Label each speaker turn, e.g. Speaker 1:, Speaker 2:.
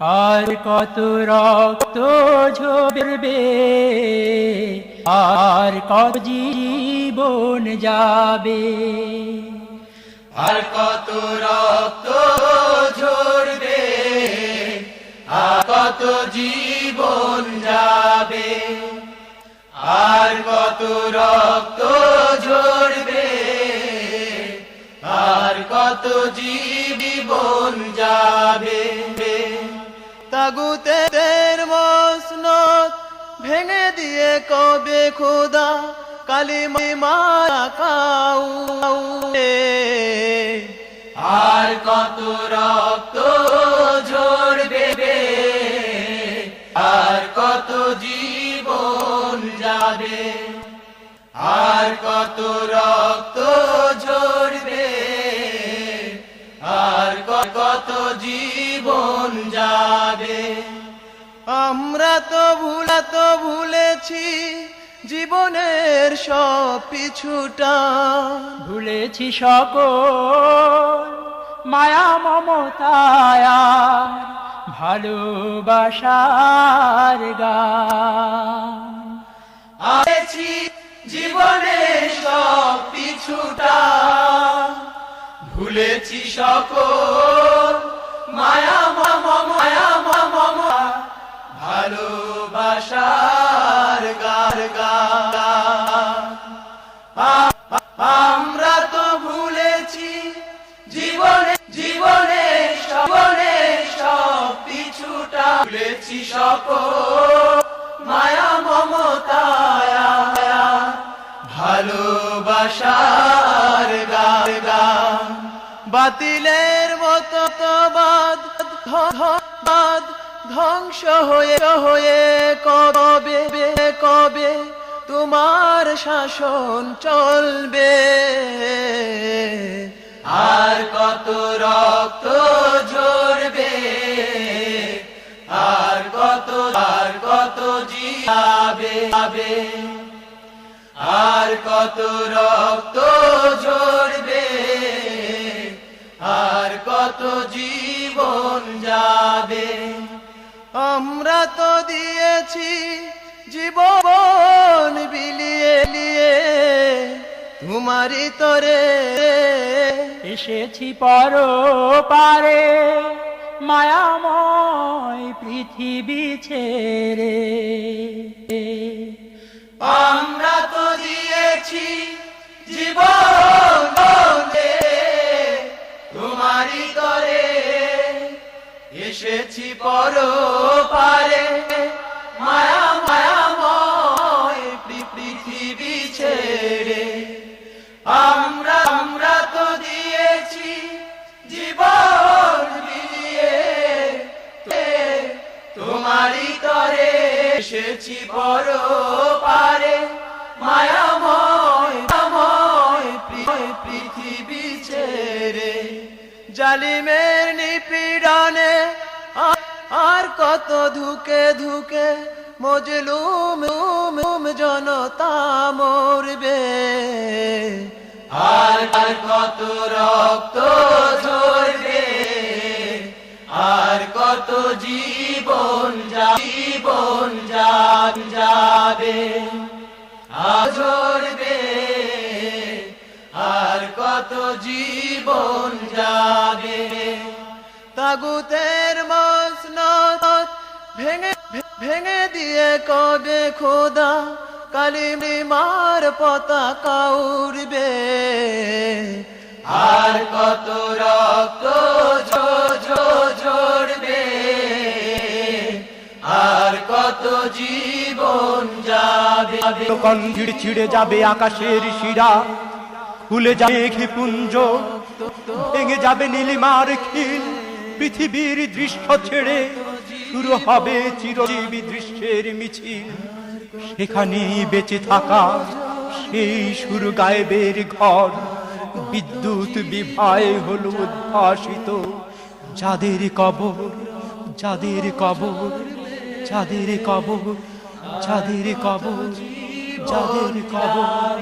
Speaker 1: আর কত রক্ত ঝরবে, আর কত জীবন যাবে,
Speaker 2: আর কত রক্ত ঝরবে, আর কত জীবন যাবে, আর কত রক্ত ঝরবে, আর কত জীবন যাবে। তাগুতের মসনদ ভেঙে দিয়ে কবে খোদা কালিমা কাউলে, আর কত রক্ত ঝরবে, আর কত জীবন যাবে, আর কত রক্ত ঝরবে, আর কত জীবন যাবে। আমরা তো ভুলেছি জীবনের সব পিছুটা,
Speaker 1: ভুলেছি সকল মায়া মমতায় ভালোবাসার গান।
Speaker 2: আছি জীবনের সব পিছুটা, ভুলেছি সকল মায়া মায়া মামা ভালোবাসার গার গা। আমরা তো ভুলেছি জীবনের সব পিছুটা, ভুলেছি সকল মায়া মমতায় ভালোবাসার গার গা। বাতিলের মতো বাদ ধ্বংস হয়ে কবে কবে তোমার শাসন চলবে, আর কত রক্ত ঝরবে, আর কত যাবে, আর কত রক্ত ঝরবে, আর কত জীবন যাবে। আমরা তো দিয়েছি জীবন বিলিয়ে তোমারই তরে,
Speaker 1: এসেছি পরপারে মায়াময় পৃথিবী ছেড়ে।
Speaker 2: আমরা তো দিয়েছি জীবন তোমারই তরে, এসেছি পরপারে মায়াময় পৃথিবী ছেড়ে। আমরা তো দিয়েছি জীবন বিলিয়ে তোমারই তরে, এসেছি পরপারে মায়াময় পৃথিবী ছেড়ে। জালিমের নিপীড়নে আর কত ধুকে মজলুম জনতা মরবে, আর কত রক্ত ঝরবে, আর কত জীবন যাবে, আর ঝরবে, আর কত জীবন যাবে। তাগুতের মসনদ ভেঙে দিয়ে কবে খোদা কালিমার পতাকা উড়বে, আর কত রক্ত ঝরবে, আর কত জীবন যাবে।
Speaker 3: কণ্ঠির ছিঁড়ে যাবে আকাশের শিরা, খুলে যাবে পুঞ্জ, ভেঙে যাবে নীলিমার খিল, পৃথিবীর দৃশ্য ছেড়ে শুরু হবে চিরজীবী দৃশ্যের মিছিল। সেখানে বেঁচে থাকা সেই সুর গায়েবের ঘর, বিদ্যুৎ বিভায় হলো উদ্ভাসিত। যাদের কবর যাদের কবর যাদের কবর যাদের কবর যাদের কবর।